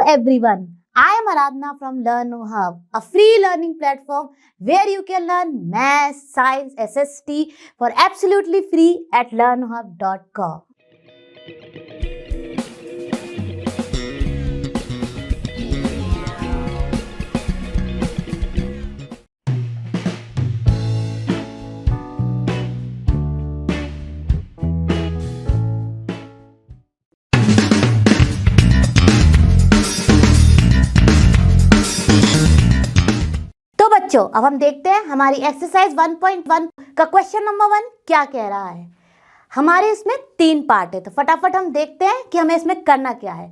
everyone, I am Aradhana from LearnOhub, a free learning platform where you can learn math, science, SST for absolutely free at learnohub.com. तो बच्चों, अब हम देखते हैं हमारी exercise 1.1 का क्वेश्चन नंबर 1 क्या कह रहा है। हमारे इसमें 3 पार्ट है, तो फटाफट हम देखते हैं कि हमें इसमें करना क्या है।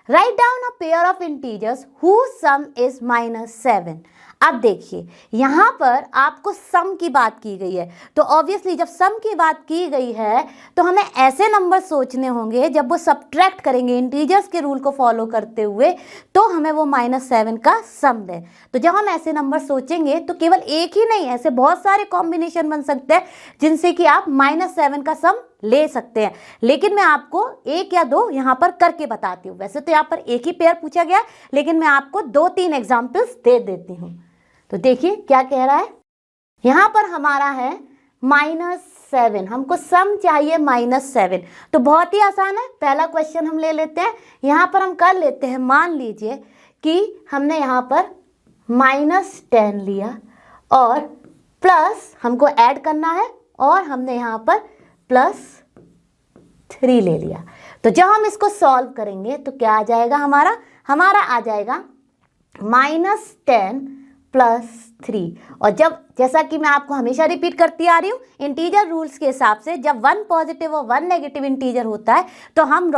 Write down a pair of integers whose some is -7। अब देखिए, यहाँ पर आपको सम की बात की गई है, तो ऑब्वियसली जब सम की बात की गई है तो हमें ऐसे नंबर सोचने होंगे जब वो सब्ट्रैक्ट करेंगे इंटीजर्स के रूल को फॉलो करते हुए, तो हमें वो -7 का सम दें। तो जब हम ऐसे नंबर सोचेंगे तो केवल एक ही नहीं, ऐसे बहुत सारे कॉम्बिनेशन बन सकते हैं जिनसे कि आप -7 का सम ले सकते हैं। लेकिन मैं आपको एक या दो यहाँ पर करके बताती हूँ। वैसे तो यहाँ पर एक ही पेयर पूछा गया, लेकिन मैं आपको 2-3 एग्जाम्पल्स दे देती हूँ। तो देखिए क्या कह रहा है। यहाँ पर हमारा है -7, हमको सम चाहिए -7। तो बहुत ही आसान है, पहला क्वेश्चन हम ले लेते हैं। यहाँ पर हम कर लेते हैं, मान लीजिए कि हमने यहाँ पर -10 लिया और प्लस हमको ऐड करना है, और हमने यहाँ पर +3 ले लिया। तो जब हम इसको सॉल्व करेंगे तो क्या आ जाएगा, हमारा आ जाएगा -10 + 3। और जब, जैसा कि मैं आपको हमेशा रिपीट करती आ रही हूँ, इंटीजर रूल्स के हिसाब से जब 1 पॉजिटिव और 1 नेगेटिव इंटीजर होता है तो हम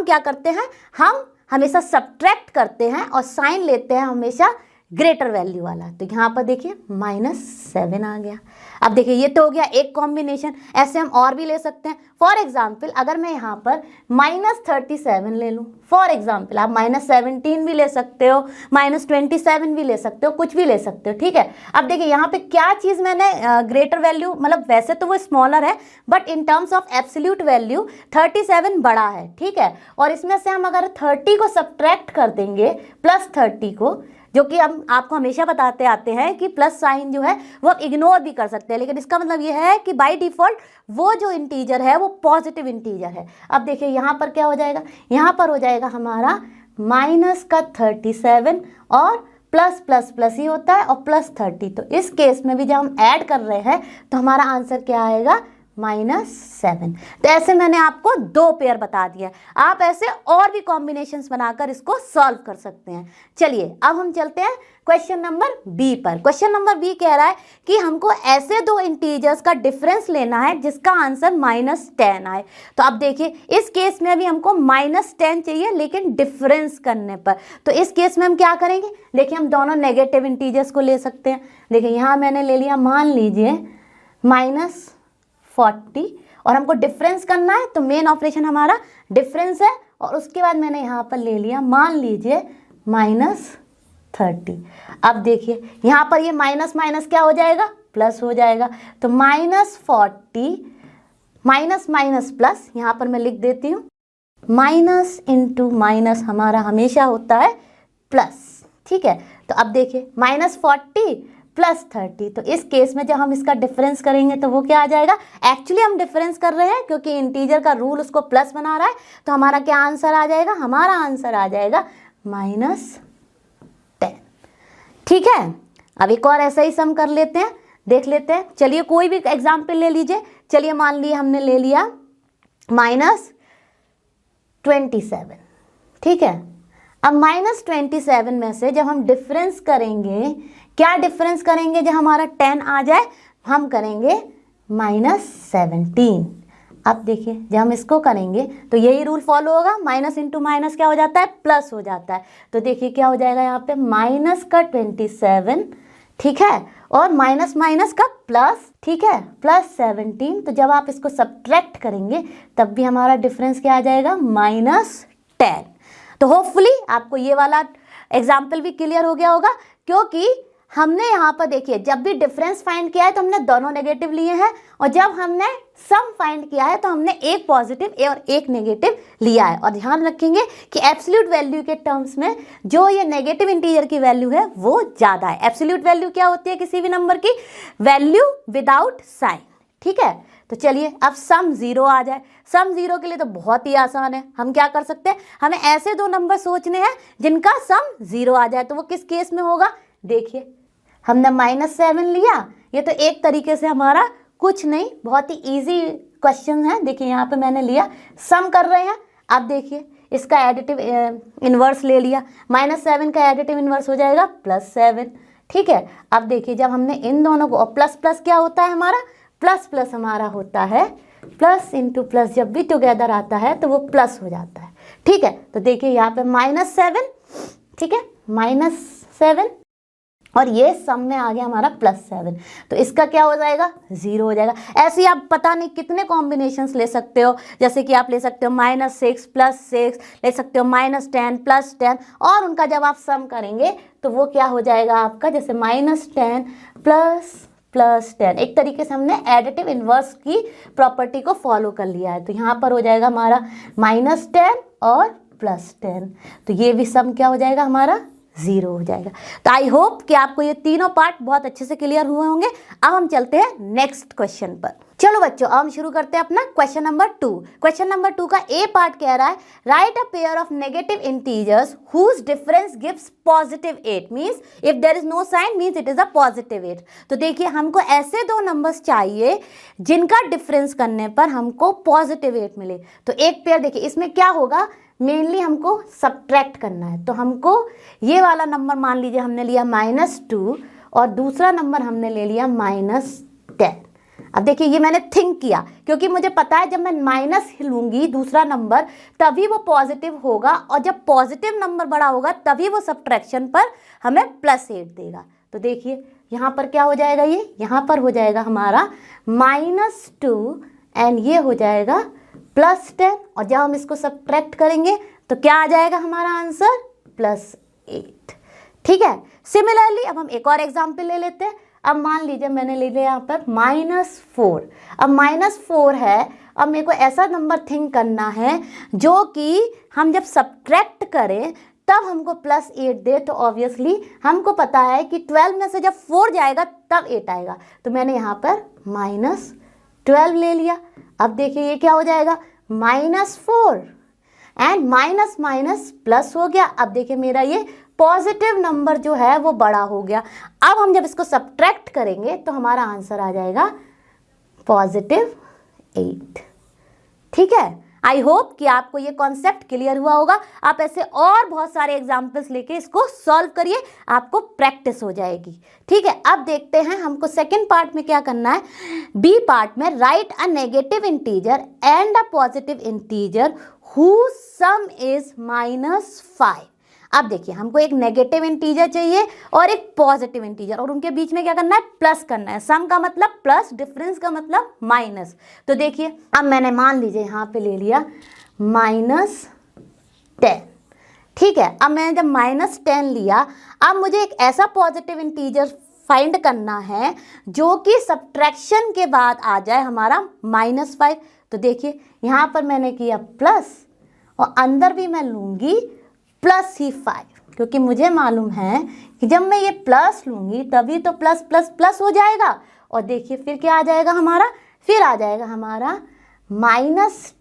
क्या करते हैं, हम हमेशा सब्ट्रैक्ट करते हैं और साइन लेते हैं हमेशा ग्रेटर वैल्यू वाला। तो यहाँ पर देखिए -7 आ गया। अब देखिए ये तो हो गया एक कॉम्बिनेशन, ऐसे हम और भी ले सकते हैं। फॉर एग्जाम्पल अगर मैं यहाँ पर -37 ले लूँ, फॉर एग्जाम्पल आप -17 भी ले सकते हो, -27 भी ले सकते हो, कुछ भी ले सकते हो, ठीक है। अब देखिए यहाँ पे क्या चीज़ मैंने ग्रेटर वैल्यू, मतलब वैसे तो वो स्मॉलर है but in terms of absolute value 37 बड़ा है, ठीक है। और इसमें से हम अगर 30 को सब्ट्रैक्ट कर देंगे +30 को, जो कि हम आपको हमेशा बताते आते हैं कि प्लस साइन जो है वो आप इग्नोर भी कर सकते हैं, लेकिन इसका मतलब ये है कि बाय डिफ़ॉल्ट वो जो इंटीजर है वो पॉजिटिव इंटीजर है। अब देखिए यहाँ पर क्या हो जाएगा, यहाँ पर हो जाएगा हमारा -37 और प्लस ही होता है और +30। तो इस केस में भी जब हम ऐड कर रहे हैं तो हमारा आंसर क्या आएगा, -7। तो ऐसे मैंने आपको 2 पेयर बता दिया। आप ऐसे और भी कॉम्बिनेशंस बनाकर इसको सॉल्व कर सकते हैं। चलिए अब हम चलते हैं क्वेश्चन नंबर बी पर। क्वेश्चन नंबर बी कह रहा है कि हमको ऐसे 2 इंटीजर्स का डिफरेंस लेना है जिसका आंसर -10 आए। तो अब देखिए इस केस में भी हमको -10 चाहिए, लेकिन डिफरेंस करने पर। तो इस केस में हम क्या करेंगे, देखिए हम दोनों नेगेटिव इंटीजर्स को ले सकते हैं। देखिए यहाँ मैंने ले लिया, मान लीजिए -40, और हमको डिफरेंस करना है तो मेन ऑपरेशन हमारा डिफरेंस है, और उसके बाद मैंने यहाँ पर ले लिया, मान लीजिए -30। अब देखिए यहाँ पर ये माइनस माइनस क्या हो जाएगा, प्लस हो जाएगा। तो -40 माइनस प्लस, यहाँ पर मैं लिख देती हूँ, माइनस इंटू माइनस हमारा हमेशा होता है प्लस, ठीक है। तो अब देखिए -40 + 30, तो इस केस में जब हम इसका डिफरेंस करेंगे तो वो क्या आ जाएगा, एक्चुअली हम डिफरेंस कर रहे हैं क्योंकि इंटीजर का रूल उसको प्लस बना रहा है। तो हमारा क्या आंसर आ जाएगा, हमारा आंसर आ जाएगा -10, ठीक है। अब एक और ऐसा ही सम कर लेते हैं, देख लेते हैं। चलिए कोई भी एग्जाम्पल ले लीजिए। चलिए मान लिया हमने ले लिया -27, ठीक है। अब -27 में से जब हम डिफरेंस करेंगे, क्या डिफरेंस करेंगे जब हमारा 10 आ जाए, हम करेंगे -17। अब देखिए जब हम इसको करेंगे तो यही रूल फॉलो होगा, माइनस इंटू माइनस क्या हो जाता है, प्लस हो जाता है। तो देखिए क्या हो जाएगा यहाँ पे -27, ठीक है, और माइनस माइनस का प्लस, ठीक है, +17। तो जब आप इसको सब्ट्रैक्ट करेंगे तब भी हमारा डिफरेंस क्या आ जाएगा, -10। तो होपफुली आपको ये वाला एग्जाम्पल भी क्लियर हो गया होगा, क्योंकि हमने यहाँ पर देखिए जब भी डिफरेंस फाइंड किया है तो हमने दोनों नेगेटिव लिए हैं, और जब हमने सम फाइंड किया है तो हमने एक पॉजिटिव और एक नेगेटिव लिया है। और ध्यान रखेंगे कि एब्सोल्यूट वैल्यू के टर्म्स में जो ये नेगेटिव इंटीजर की वैल्यू है वो ज़्यादा है। एब्सोल्यूट वैल्यू क्या होती है किसी भी नंबर की? Value without sign. ठीक है, तो चलिए अब सम 0 आ जाए। सम 0 के लिए तो बहुत ही आसान है, हम क्या कर सकते हैं, हमें ऐसे दो नंबर सोचने हैं जिनका सम 0 आ जाए। तो वो किस केस में होगा? देखिए हमने -7 लिया, ये तो एक तरीके से हमारा कुछ नहीं, बहुत ही इजी क्वेश्चन है। देखिए यहाँ पे मैंने लिया, सम कर रहे हैं। अब देखिए इसका एडिटिव इन्वर्स ले लिया, -7 का एडिटिव इन्वर्स हो जाएगा +7। ठीक है, अब देखिए जब हमने इन दोनों को, और प्लस प्लस क्या होता है हमारा? प्लस प्लस हमारा होता है प्लस इंटू प्लस, जब भी टुगेदर आता है तो वो प्लस हो जाता है। ठीक है, तो देखिए यहाँ पे -7, ठीक है, -7, और ये सम में आ गया हमारा +7, तो इसका क्या हो जाएगा? 0 हो जाएगा। ऐसे ही आप पता नहीं कितने कॉम्बिनेशंस ले सकते हो, जैसे कि आप ले सकते हो -6 +6, ले सकते हो -10 +10, और उनका जब आप सम करेंगे तो वो क्या हो जाएगा आपका? जैसे -10 +10, एक तरीके से हमने एडिटिव इन्वर्स की प्रॉपर्टी को फॉलो कर लिया है। तो यहाँ पर हो जाएगा हमारा -10 और +10, तो ये भी सम क्या हो जाएगा हमारा? 0 हो जाएगा। तो आई होप कि आपको ये तीनों पार्ट बहुत अच्छे से क्लियर हुए होंगे। अब हम चलते हैं नेक्स्ट क्वेश्चन पर। चलो बच्चों, अब हम शुरू करते हैं अपना क्वेश्चन नंबर 2। क्वेश्चन नंबर 2 का ए पार्ट कह रहा है, write a pair of negative integers whose difference gives +8, means if there is no sign means it is a +8। तो देखिए हमको ऐसे दो नंबर्स चाहिए जिनका डिफरेंस करने पर हमको +8 मिले। तो एक पेयर देखिए, इसमें क्या होगा, मेनली हमको सब्ट्रैक्ट करना है। तो हमको ये वाला नंबर मान लीजिए हमने लिया -2, और दूसरा नंबर हमने ले लिया -10। अब देखिए ये मैंने थिंक किया, क्योंकि मुझे पता है जब मैं माइनस लूँगी दूसरा नंबर तभी वो पॉजिटिव होगा, और जब पॉजिटिव नंबर बड़ा होगा तभी वो सब्ट्रैक्शन पर हमें +8 देगा। तो देखिए यहाँ पर क्या हो जाएगा, ये यहाँ पर हो जाएगा हमारा -2 एंड ये हो जाएगा +10, और जब हम इसको सब्ट्रैक्ट करेंगे तो क्या आ जाएगा हमारा आंसर? +8। ठीक है, सिमिलरली अब हम एक और एग्जाम्पल ले लेते हैं। अब मान लीजिए मैंने ले लिया यहाँ पर -4। अब -4 है, अब मेरे को ऐसा नंबर थिंक करना है जो कि हम जब सब्ट्रैक्ट करें तब हमको +8 दे। तो ऑब्वियसली हमको पता है कि 12 में से जब 4 जाएगा तब 8 आएगा, तो मैंने यहाँ पर -12 ले लिया। अब देखिए ये क्या हो जाएगा, -4 एंड माइनस माइनस प्लस हो गया। अब देखिए मेरा ये पॉजिटिव नंबर जो है वो बड़ा हो गया। अब हम जब इसको सब्ट्रैक्ट करेंगे तो हमारा आंसर आ जाएगा +8। ठीक है, आई होप कि आपको ये कॉन्सेप्ट क्लियर हुआ होगा। आप ऐसे और बहुत सारे एग्जाम्पल्स लेके इसको सॉल्व करिए, आपको प्रैक्टिस हो जाएगी। ठीक है, अब देखते हैं हमको सेकंड पार्ट में क्या करना है। बी पार्ट में right a negative integer and a positive integer whose some is -5। अब देखिए हमको एक नेगेटिव इंटीजर चाहिए और एक पॉजिटिव इंटीजर, और उनके बीच में क्या करना है, प्लस करना है। सम का मतलब प्लस, डिफरेंस का मतलब माइनस। तो देखिए अब मैंने मान लीजिए यहाँ पे ले लिया -10। ठीक है, अब मैंने जब -10 लिया, अब मुझे एक ऐसा पॉजिटिव इंटीजर फाइंड करना है जो कि सब्ट्रैक्शन के बाद आ जाए हमारा -5। तो देखिए यहाँ पर मैंने किया प्लस, और अंदर भी मैं लूँगी +5, क्योंकि मुझे मालूम है कि जब मैं ये प्लस लूँगी तभी तो प्लस प्लस प्लस हो जाएगा। और देखिए फिर क्या आ जाएगा हमारा, फिर आ जाएगा हमारा -10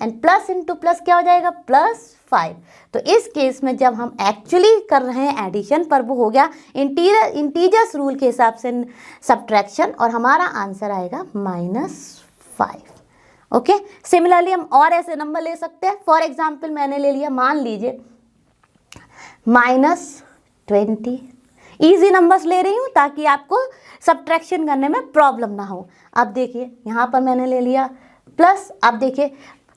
एंड प्लस इंटू प्लस क्या हो जाएगा, +5। तो इस केस में जब हम एक्चुअली कर रहे हैं एडिशन पर, वो हो गया इंटीजर्स रूल के हिसाब से सब्ट्रैक्शन, और हमारा आंसर आएगा -5। ओके, सिमिलरली हम और ऐसे नंबर ले सकते हैं। फॉर एग्जाम्पल मैंने ले लिया, मान लीजिए -20। ईजी नंबर्स ले रही हूँ ताकि आपको सब्ट्रैक्शन करने में प्रॉब्लम ना हो। अब देखिए यहाँ पर मैंने ले लिया प्लस। अब देखिए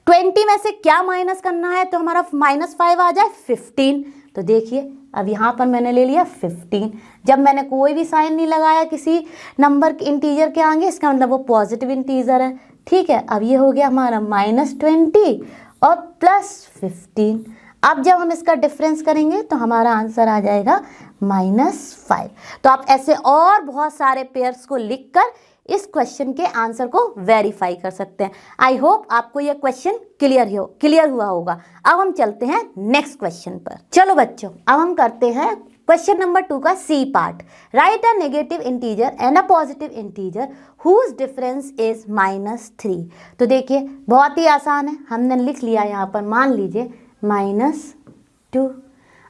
20 में से क्या माइनस करना है, तो हमारा -5 आ जाए 15। तो देखिए अब यहाँ पर मैंने ले लिया 15। जब मैंने कोई भी साइन नहीं लगाया किसी नंबर इंटीजर के आगे, इसका मतलब वो पॉजिटिव इंटीजर है। ठीक है, अब ये हो गया हमारा -20 और +15। अब जब हम इसका डिफरेंस करेंगे तो हमारा आंसर आ जाएगा -5। तो आप ऐसे और बहुत सारे पेयर्स को लिखकर इस क्वेश्चन के आंसर को वेरीफाई कर सकते हैं। आई होप आपको यह क्वेश्चन क्लियर हुआ होगा। अब हम चलते हैं नेक्स्ट क्वेश्चन पर। चलो बच्चों, अब हम करते हैं क्वेश्चन नंबर 2 का C part. Write a negative integer and a positive integer whose difference is -3। तो देखिए बहुत ही आसान है, हमने लिख लिया यहाँ पर, मान लीजिए -2।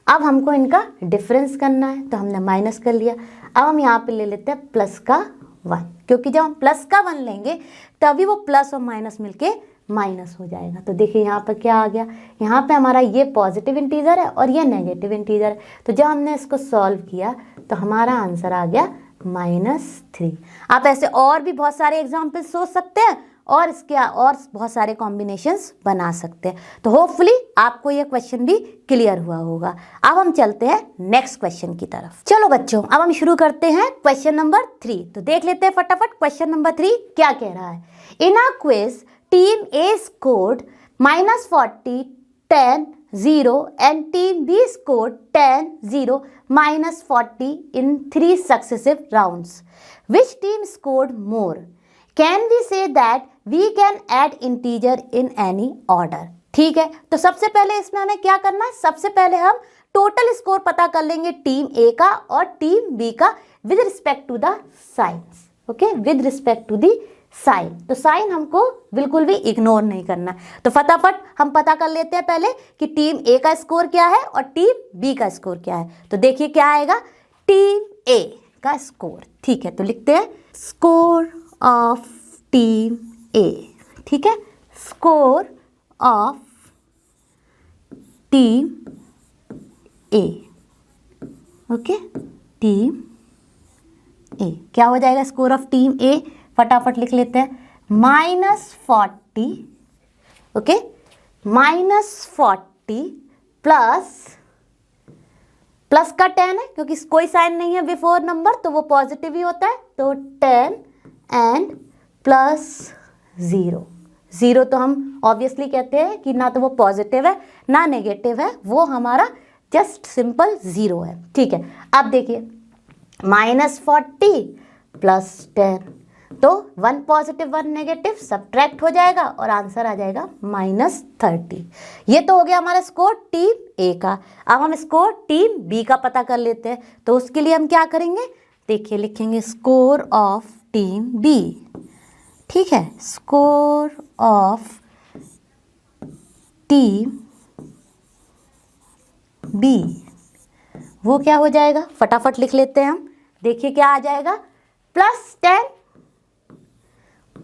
अब हमको इनका डिफरेंस करना है तो हमने माइनस कर लिया। अब हम यहाँ पे ले लेते हैं प्लस का 1, क्योंकि जब हम प्लस का 1 लेंगे तभी वो प्लस और माइनस मिलके माइनस हो जाएगा। तो देखिए यहाँ पर क्या आ गया, यहाँ पे हमारा ये पॉजिटिव इंटीजर है और ये नेगेटिव इंटीजर है। तो जब हमने इसको सॉल्व किया तो हमारा आंसर आ गया -3। आप ऐसे और भी बहुत सारे एग्जाम्पल सोच सकते हैं और इसके और बहुत सारे कॉम्बिनेशंस बना सकते हैं। तो होपफुली आपको ये क्वेश्चन भी क्लियर हुआ होगा। अब हम चलते हैं नेक्स्ट क्वेश्चन की तरफ। चलो बच्चों, अब हम शुरू करते हैं क्वेश्चन नंबर 3। तो देख लेते हैं फटाफट क्वेश्चन नंबर 3 क्या कह रहा है। In a quiz team A scored -40, 10, 0 and team B scored 10, 0, -40 in 3 successive rounds. Which team scored more? Can we say that we can add integer in any order? ठीक है, तो सबसे पहले इसमें हमें क्या करना है, सबसे पहले हम टोटल स्कोर पता कर लेंगे टीम A का और टीम B का with respect to the science. Okay, with respect to the sign. तो साइन हमको बिल्कुल भी इग्नोर नहीं करना। तो फटाफट हम पता कर लेते हैं पहले कि टीम A का स्कोर क्या है और टीम B का स्कोर क्या है। तो देखिए क्या आएगा, टीम A का स्कोर। ठीक है, तो लिखते हैं स्कोर ऑफ टीम A। ठीक है, score of team A। Okay, team A क्या हो जाएगा, स्कोर ऑफ टीम A फटाफट लिख लेते हैं -40। ओके, -40 प्लस का 10 है, क्योंकि कोई साइन नहीं है बिफोर नंबर तो वो पॉजिटिव ही होता है। तो 10 एंड +0 तो हम ऑब्वियसली कहते हैं कि ना तो वो पॉजिटिव है ना नेगेटिव है, वो हमारा जस्ट सिंपल 0 है। ठीक है, अब देखिए -40 + 10, तो 1 पॉजिटिव 1 नेगेटिव सब्ट्रैक्ट हो जाएगा और आंसर आ जाएगा -30। ये तो हो गया हमारा स्कोर टीम A का। अब हम स्कोर टीम B का पता कर लेते हैं। तो उसके लिए हम क्या करेंगे, देखिए लिखेंगे स्कोर ऑफ टीम B। ठीक है, स्कोर ऑफ टीम B वो क्या हो जाएगा, फटाफट लिख लेते हैं हम। देखिए क्या आ जाएगा, +10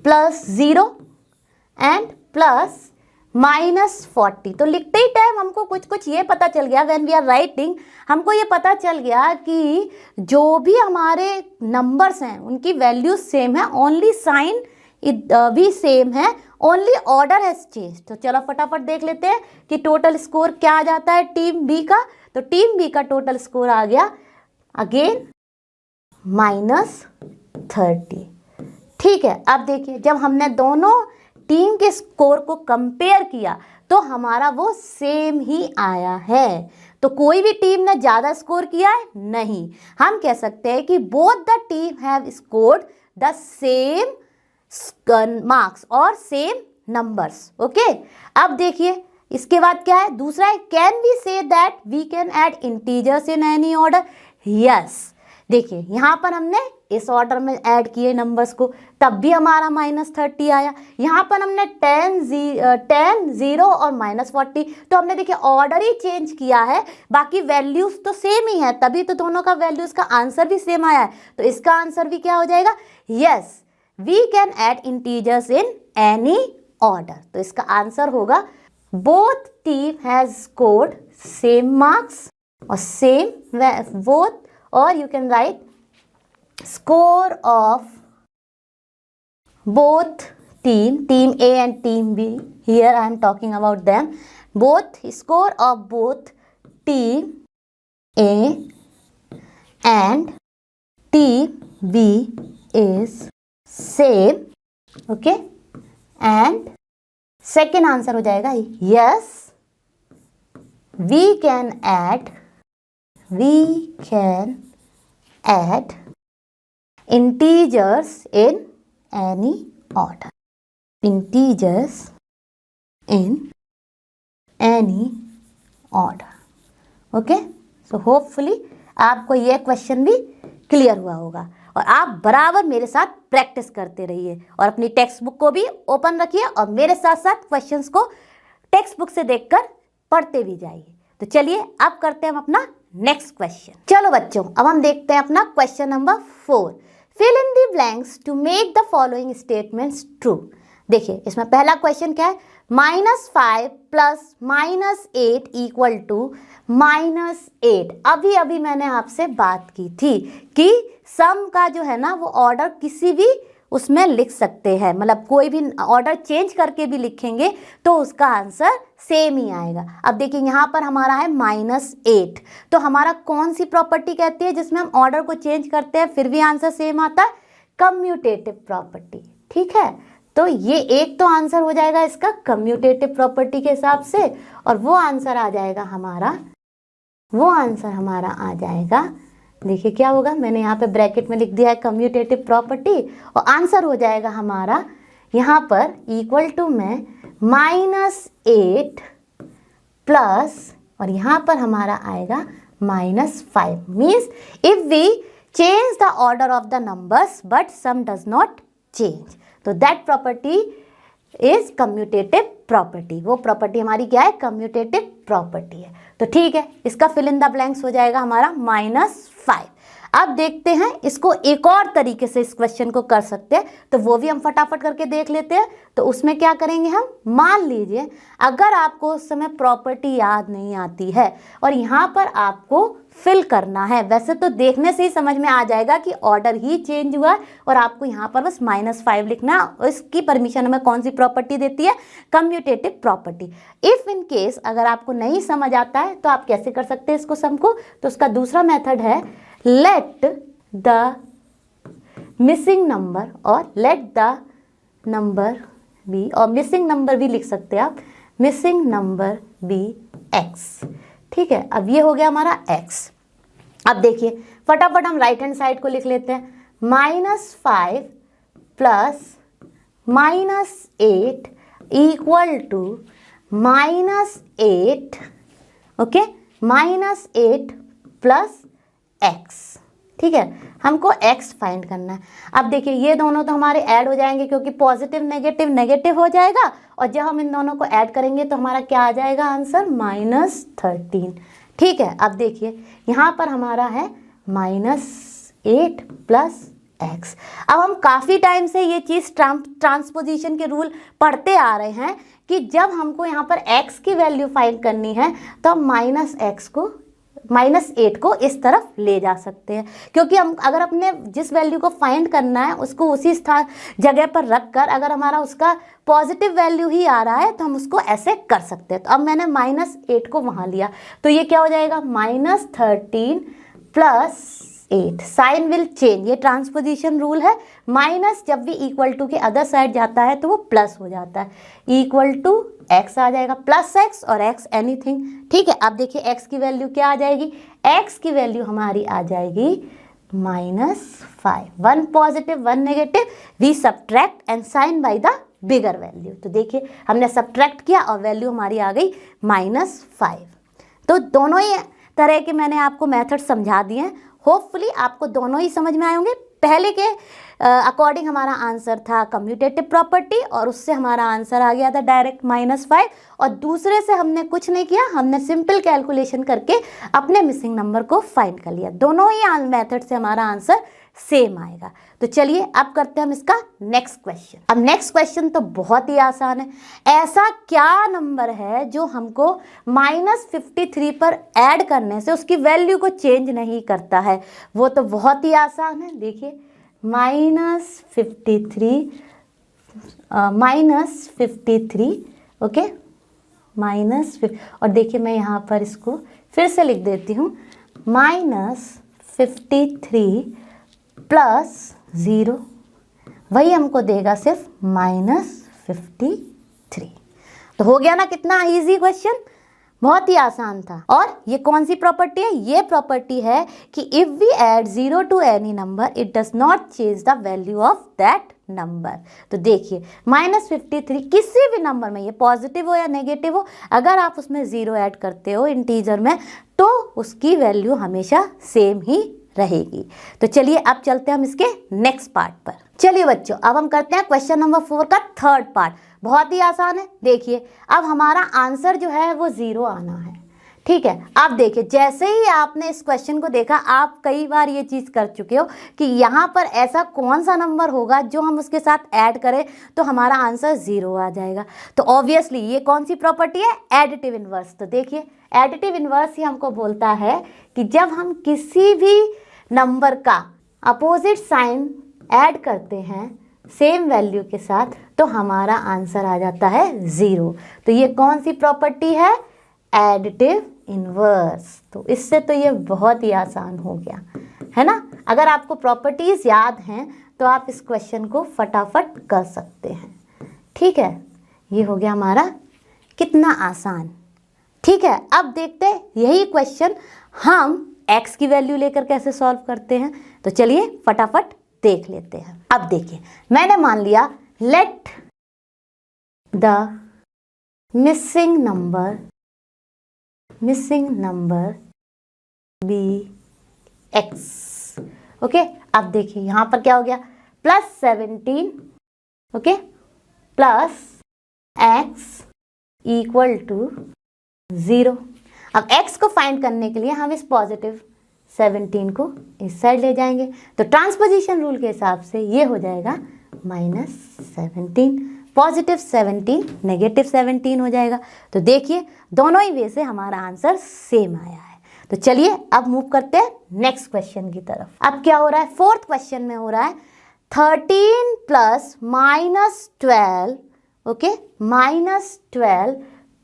+0 एंड +-40। तो लिखते ही टाइम हमको कुछ ये पता चल गया, व्हेन वी आर राइटिंग हमको ये पता चल गया कि जो भी हमारे नंबर्स हैं उनकी वैल्यूज सेम है, ओनली साइन भी सेम है, ओनली ऑर्डर हैज चेंज। तो चलो फटाफट देख लेते हैं कि टोटल स्कोर क्या आ जाता है टीम B का। तो टीम B का टोटल स्कोर आ गया अगेन -30। ठीक है, अब देखिए जब हमने दोनों टीम के स्कोर को कंपेयर किया तो हमारा वो सेम ही आया है। तो कोई भी टीम ने ज़्यादा स्कोर किया है नहीं, हम कह सकते हैं कि both the team have scored the same marks और सेम नंबर्स। ओके, अब देखिए इसके बाद क्या है, दूसरा है can we say that we can add integers in any order. Yes, देखिए यहाँ पर हमने इस ऑर्डर में ऐड किए नंबर्स को, तब भी हमारा -30 आया। यहाँ पर हमने 10, 0 और -40, तो हमने देखिए ऑर्डर ही चेंज किया है, बाकी वैल्यूज तो सेम ही है, तभी तो दोनों का वैल्यूज का आंसर भी सेम आया है। तो इसका आंसर भी क्या हो जाएगा, yes we can add integers in any order. तो इसका आंसर होगा both team has scored same marks और same both, or you can write score of both team A and team B. Here I am talking about them. Both score of both team A and team B is same. Okay, and second answer हो जाएगा yes, we can add we can add integers in any order. Integers in any order. Okay, so hopefully आपको ये question भी clear हुआ होगा और आप बराबर मेरे साथ प्रैक्टिस करते रहिए और अपनी टेक्स्ट बुक को भी ओपन रखिए और मेरे साथ साथ क्वेश्चंस को टेक्स्ट बुक से देखकर पढ़ते भी जाइए। तो चलिए अब करते हैं हम अपना नेक्स्ट क्वेश्चन। चलो बच्चों, अब हम देखते हैं अपना question number 4। Fill in the blanks to make the following statements true. देखिए इसमें पहला क्वेश्चन क्या है, -5 प्लस -8 इक्वल टू -8। अभी अभी मैंने आपसे बात की थी कि सम का जो है ना वो ऑर्डर किसी भी उसमें लिख सकते हैं, मतलब कोई भी ऑर्डर चेंज करके भी लिखेंगे तो उसका आंसर सेम ही आएगा। अब देखिए यहाँ पर हमारा है -8, तो हमारा कौन सी प्रॉपर्टी कहती है जिसमें हम ऑर्डर को चेंज करते हैं फिर भी आंसर सेम आता है? Commutative property. ठीक है, तो ये एक तो आंसर हो जाएगा इसका कम्यूटेटिव प्रॉपर्टी के हिसाब से, और वो आंसर आ जाएगा हमारा, देखिए क्या होगा, मैंने यहाँ पे ब्रैकेट में लिख दिया है कम्यूटेटिव प्रॉपर्टी, और आंसर हो जाएगा हमारा यहाँ पर इक्वल टू में -8 प्लस, और यहाँ पर हमारा आएगा -5। Means if we change the order of the numbers but sum does not change, तो that property is commutative property. वो प्रॉपर्टी हमारी क्या है? कम्यूटेटिव प्रॉपर्टी है। तो ठीक है, इसका फिल इन द ब्लैंक्स हो जाएगा हमारा -5। अब देखते हैं इसको एक और तरीके से इस क्वेश्चन को कर सकते हैं, तो वो भी हम फटाफट करके देख लेते हैं। तो उसमें क्या करेंगे हम, मान लीजिए अगर आपको उस समय प्रॉपर्टी याद नहीं आती है और यहाँ पर आपको फिल करना है, वैसे तो देखने से ही समझ में आ जाएगा कि ऑर्डर ही चेंज हुआ और आपको यहाँ पर बस -5 लिखना है। इसकी परमिशन हमें कौन सी प्रॉपर्टी देती है? Commutative property. If in case अगर आपको नहीं समझ आता है तो आप कैसे कर सकते हैं इसको सम को? तो उसका दूसरा मेथड है let the missing number और let the number be, और missing number भी लिख सकते हैं आप, missing number be x। ठीक है, अब ये हो गया हमारा x। अब देखिए फटाफट हम राइट हैंड साइड को लिख लेते हैं, -5 plus -8 equal to -8, okay, -8 plus x। ठीक है, हमको x फाइंड करना है। अब देखिए ये दोनों तो हमारे ऐड हो जाएंगे क्योंकि पॉजिटिव नेगेटिव नेगेटिव हो जाएगा, और जब हम इन दोनों को ऐड करेंगे तो हमारा क्या आ जाएगा आंसर? -13। ठीक है, अब देखिए यहाँ पर हमारा है -8 प्लस x। अब हम काफ़ी टाइम से ये चीज़ ट्रांसपोजिशन के रूल पढ़ते आ रहे हैं कि जब हमको यहाँ पर x की वैल्यू फाइंड करनी है तो हम -8 को इस तरफ ले जा सकते हैं, क्योंकि हम अगर अपने जिस वैल्यू को फाइंड करना है उसको उसी स्थान जगह पर रख कर अगर हमारा उसका पॉजिटिव वैल्यू ही आ रहा है तो हम उसको ऐसे कर सकते हैं। तो अब मैंने -8 को वहाँ लिया, तो ये क्या हो जाएगा? -13 प्लस 8। साइन विल चेंज, ये ट्रांसपोजिशन रूल है। माइनस जब भी इक्वल टू के अदर साइड जाता है तो वो प्लस हो जाता है, इक्वल टू x आ जाएगा, प्लस x और x एनीथिंग। ठीक है, अब देखिए x की वैल्यू क्या आ जाएगी? x की वैल्यू हमारी आ जाएगी -5। 1 positive 1 negative, we subtract and sign by the bigger value. तो देखिए हमने सब्ट्रैक्ट किया और वैल्यू हमारी आ गई -5। तो दोनों ही तरह के मैंने आपको मेथड समझा दिए हैं, होपफुली आपको दोनों ही समझ में आए होंगे। पहले के अकॉर्डिंग हमारा आंसर था कम्यूटेटिव प्रॉपर्टी और उससे हमारा आंसर आ गया था डायरेक्ट -5, और दूसरे से हमने कुछ नहीं किया, हमने सिंपल कैलकुलेशन करके अपने मिसिंग नंबर को फाइंड कर लिया। दोनों ही मेथड से हमारा आंसर सेम आएगा। तो चलिए अब करते हैं हम इसका नेक्स्ट क्वेश्चन। अब नेक्स्ट क्वेश्चन तो बहुत ही आसान है। ऐसा क्या नंबर है जो हमको -53 पर ऐड करने से उसकी वैल्यू को चेंज नहीं करता है? वो तो बहुत ही आसान है। देखिए -53 ओके, और देखिए मैं यहाँ पर इसको फिर से लिख देती हूँ, -53 प्लस 0 वही हमको देगा सिर्फ -53। तो हो गया ना कितना इजी क्वेश्चन? बहुत ही आसान था। और ये कौन सी प्रॉपर्टी है? ये प्रॉपर्टी है कि if we add 0 to any number it does not change the value of that number. तो देखिए -53 किसी भी नंबर में, ये पॉजिटिव हो या नेगेटिव हो, अगर आप उसमें 0 ऐड करते हो इंटीजर में तो उसकी वैल्यू हमेशा सेम ही रहेगी। तो चलिए अब चलते हैं हम इसके नेक्स्ट पार्ट पर। चलिए बच्चों, अब हम करते हैं क्वेश्चन नंबर 4 का थर्ड पार्ट। बहुत ही आसान है। देखिए अब हमारा आंसर जो है वो 0 आना है। ठीक है, अब देखिए जैसे ही आपने इस क्वेश्चन को देखा, आप कई बार ये चीज़ कर चुके हो कि यहाँ पर ऐसा कौन सा नंबर होगा जो हम उसके साथ ऐड करें तो हमारा आंसर 0 आ जाएगा। तो ऑब्वियसली ये कौन सी प्रॉपर्टी है? Additive inverse. तो देखिए एडिटिव इन्वर्स ही हमको बोलता है कि जब हम किसी भी नंबर का अपोजिट साइन ऐड करते हैं सेम वैल्यू के साथ तो हमारा आंसर आ जाता है 0। तो ये कौन सी प्रॉपर्टी है? Additive inverse. तो इससे तो ये बहुत ही आसान हो गया है ना। अगर आपको प्रॉपर्टीज याद हैं तो आप इस क्वेश्चन को फटाफट कर सकते हैं। ठीक है, ये हो गया हमारा कितना आसान। ठीक है, अब देखते हैं यही क्वेश्चन हम x की वैल्यू लेकर कैसे सॉल्व करते हैं। तो चलिए फटाफट देख लेते हैं। अब देखिए मैंने मान लिया let the missing number be x। Okay, अब देखिए यहाँ पर क्या हो गया? +17 okay plus x equal to 0। अब x को फाइंड करने के लिए हम इस पॉजिटिव 17 को इस साइड ले जाएंगे। तो ट्रांसपोजिशन रूल के हिसाब से ये हो जाएगा -17, +17 -17 हो जाएगा। तो देखिए दोनों ही वे से हमारा आंसर सेम आया है। तो चलिए अब मूव करते हैं नेक्स्ट क्वेश्चन की तरफ। अब क्या हो रहा है? फोर्थ क्वेश्चन में हो रहा है 13 प्लस -12 ओके -12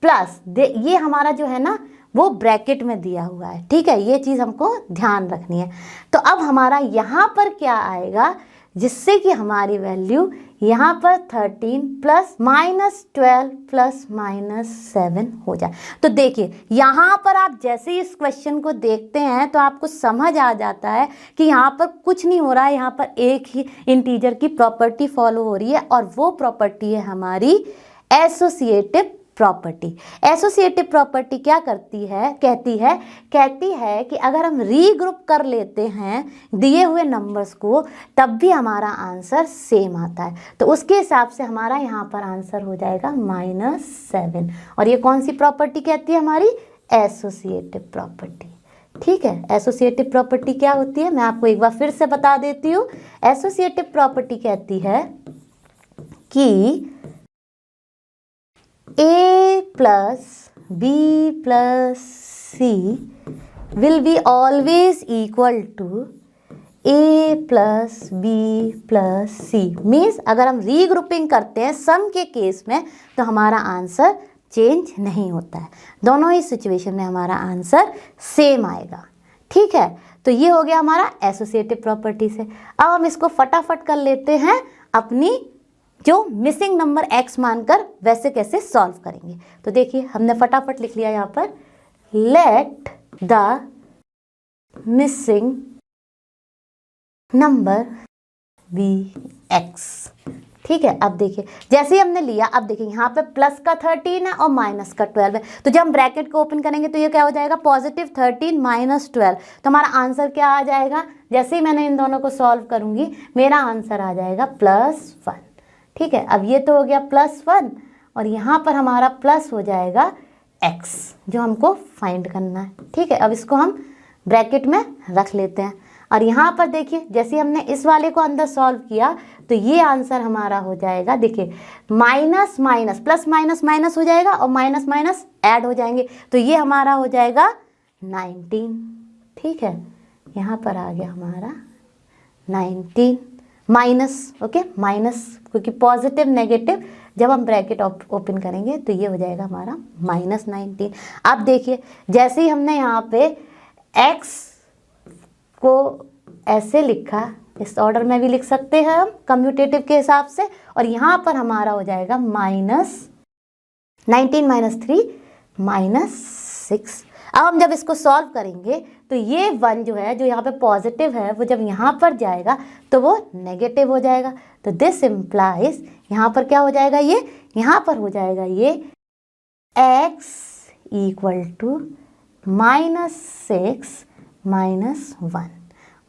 प्लस ये हमारा जो है ना वो ब्रैकेट में दिया हुआ है। ठीक है, ये चीज़ हमको ध्यान रखनी है। तो अब हमारा यहाँ पर क्या आएगा जिससे कि हमारी वैल्यू यहाँ पर 13 प्लस -12 प्लस -7 हो जाए। तो देखिए यहाँ पर आप जैसे ही इस क्वेश्चन को देखते हैं तो आपको समझ आ जाता है कि यहाँ पर कुछ नहीं हो रहा है, यहाँ पर एक ही इंटीजर की प्रॉपर्टी फॉलो हो रही है और वो प्रॉपर्टी है हमारी एसोसिएटिव प्रॉपर्टी। एसोसिएटिव प्रॉपर्टी क्या कहती है कि अगर हम रीग्रुप कर लेते हैं दिए हुए नंबर्स को तब भी हमारा आंसर सेम आता है। तो उसके हिसाब से हमारा यहाँ पर आंसर हो जाएगा -7। और ये कौन सी प्रॉपर्टी कहती है? हमारी एसोसिएटिव प्रॉपर्टी। ठीक है, एसोसिएटिव प्रॉपर्टी क्या होती है मैं आपको एक बार फिर से बता देती हूँ। एसोसिएटिव प्रॉपर्टी कहती है कि A plus B plus C will be always equal to A plus B plus C। Means अगर हम रीग्रुपिंग करते हैं सम के केस में तो हमारा आंसर चेंज नहीं होता है, दोनों ही सिचुएशन में हमारा आंसर सेम आएगा। ठीक है, तो ये हो गया हमारा एसोसिएटिव प्रॉपर्टी से। अब हम इसको फटाफट कर लेते हैं अपनी जो मिसिंग नंबर x मानकर वैसे कैसे सॉल्व करेंगे। तो देखिए हमने फटाफट लिख लिया यहाँ पर let the missing number be x। ठीक है, अब देखिए जैसे ही हमने लिया, अब देखिए यहाँ पे प्लस का 13 है और माइनस का 12 है। तो जब हम ब्रैकेट को ओपन करेंगे तो ये क्या हो जाएगा? +13 -12। तो हमारा आंसर क्या आ जाएगा? जैसे ही मैंने इन दोनों को सॉल्व करूँगी मेरा आंसर आ जाएगा +1। ठीक है, अब ये तो हो गया +1 और यहाँ पर हमारा प्लस हो जाएगा x जो हमको फाइंड करना है। ठीक है, अब इसको हम ब्रैकेट में रख लेते हैं और यहाँ पर देखिए जैसे हमने इस वाले को अंदर सॉल्व किया तो ये आंसर हमारा हो जाएगा। देखिए minus minus plus minus minus हो जाएगा और माइनस माइनस ऐड हो जाएंगे तो ये हमारा हो जाएगा 19। ठीक है, यहाँ पर आ गया हमारा 19 माइनस ओके माइनस, क्योंकि पॉजिटिव नेगेटिव जब हम ब्रैकेट ओपन करेंगे तो ये हो जाएगा हमारा -19। अब देखिए जैसे ही हमने यहाँ पे x को ऐसे लिखा, इस ऑर्डर में भी लिख सकते हैं हम कम्यूटेटिव के हिसाब से, और यहाँ पर हमारा हो जाएगा -19 -3 6। अब हम जब इसको सॉल्व करेंगे तो ये 1 जो है, जो यहाँ पे पॉजिटिव है, वो जब यहाँ पर जाएगा तो वो नेगेटिव हो जाएगा। तो दिस इम्प्लाइज यहाँ पर क्या हो जाएगा, ये यहाँ पर हो जाएगा ये x इक्वल टू -6 -1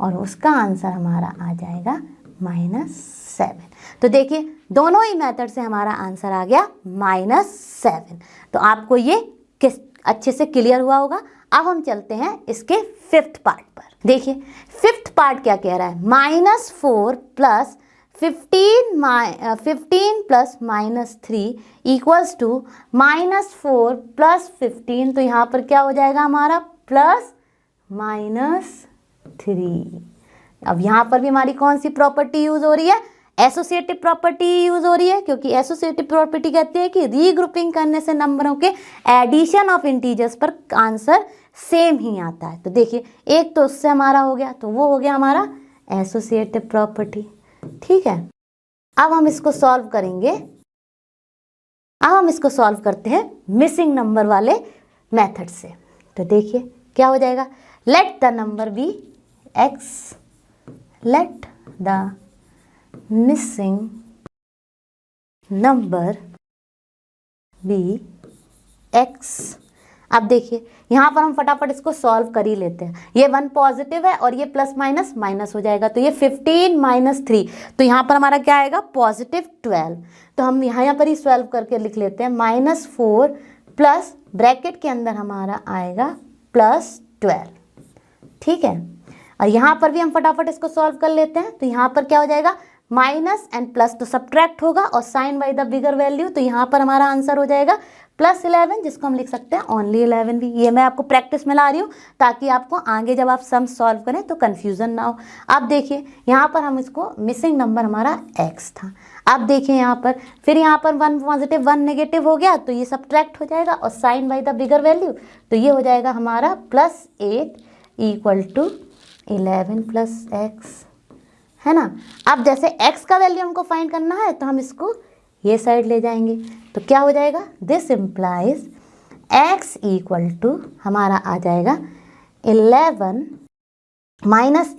और उसका आंसर हमारा आ जाएगा -7। तो देखिए दोनों ही मेथड से हमारा आंसर आ गया -7। तो आपको ये किस अच्छे से क्लियर हुआ होगा। अब हम चलते हैं इसके 5th पार्ट पर। देखिए 5th पार्ट क्या कह रहा है, -4 plus 15 plus -3 equals to -4 plus 15। तो यहाँ पर क्या हो जाएगा हमारा प्लस -3। अब यहाँ पर भी हमारी कौन सी प्रॉपर्टी यूज हो रही है, एसोसिएटिव प्रॉपर्टी यूज हो रही है, क्योंकि एसोसिएटिव प्रॉपर्टी कहती है कि रीग्रुपिंग करने से नंबरों के एडिशन ऑफ इंटीजर्स पर आंसर सेम ही आता है। तो देखिए एक तो उससे हमारा हो गया, तो वो हो गया हमारा एसोसिएटिव प्रॉपर्टी। ठीक है, अब हम इसको सॉल्व करेंगे। अब हम इसको सॉल्व करते हैं मिसिंग नंबर वाले मेथड से। तो देखिए क्या हो जाएगा, let the number be x, let the missing number be x। अब देखिए यहाँ पर हम फटाफट इसको सॉल्व कर ही लेते हैं। ये 1 पॉजिटिव है और ये प्लस माइनस माइनस हो जाएगा, तो ये 15 - 3, तो यहाँ पर हमारा क्या आएगा +12। तो हम यहाँ पर ही सॉल्व करके लिख लेते हैं -4 प्लस ब्रैकेट के अंदर हमारा आएगा +12। ठीक है, और यहाँ पर भी हम फटाफट इसको सॉल्व कर लेते हैं। तो यहाँ पर क्या हो जाएगा, माइनस एंड प्लस तो सब्ट्रैक्ट होगा और sign by the bigger value, तो यहाँ पर हमारा आंसर हो जाएगा +11, जिसको हम लिख सकते हैं ओनली 11 भी। ये मैं आपको प्रैक्टिस में ला रही हूँ ताकि आपको आगे जब आप सम सॉल्व करें तो कन्फ्यूज़न ना हो। अब देखिए यहाँ पर हम इसको मिसिंग नंबर हमारा x था। अब देखिए यहाँ पर फिर यहाँ पर 1 पॉजिटिव 1 नेगेटिव हो गया, तो ये सब्ट्रैक्ट हो जाएगा और sign by the bigger value, तो ये हो जाएगा हमारा +8 इक्वल टू 11 + x, है ना। अब जैसे x का वैल्यू हमको फाइंड करना है तो हम इसको ये साइड ले जाएंगे, तो क्या हो जाएगा, this implies x equal to हमारा आ जाएगा 11 +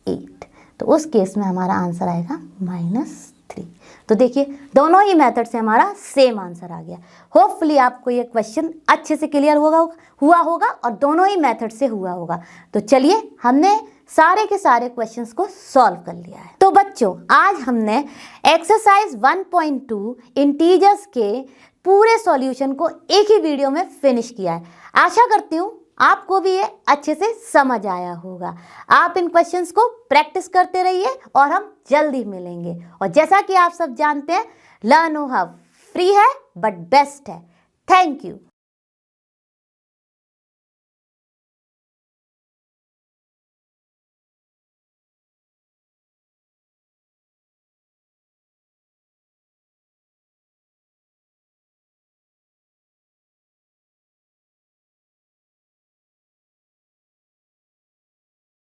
8। तो उस केस में हमारा आंसर आएगा -3। तो देखिए दोनों ही मेथड से हमारा सेम आंसर आ गया। होपफुली आपको ये क्वेश्चन अच्छे से क्लियर हुआ होगा और दोनों ही मेथड से हुआ होगा। तो चलिए हमने सारे के सारे क्वेश्चंस को सॉल्व कर लिया है। तो बच्चों आज हमने एक्सरसाइज 1.2 इंटीजर्स के पूरे सॉल्यूशन को एक ही वीडियो में फिनिश किया है। आशा करती हूँ आपको भी ये अच्छे से समझ आया होगा। आप इन क्वेश्चंस को प्रैक्टिस करते रहिए और हम जल्दी मिलेंगे। और जैसा कि आप सब जानते हैं, लर्न ओ हब फ्री है बट बेस्ट है। Thank you.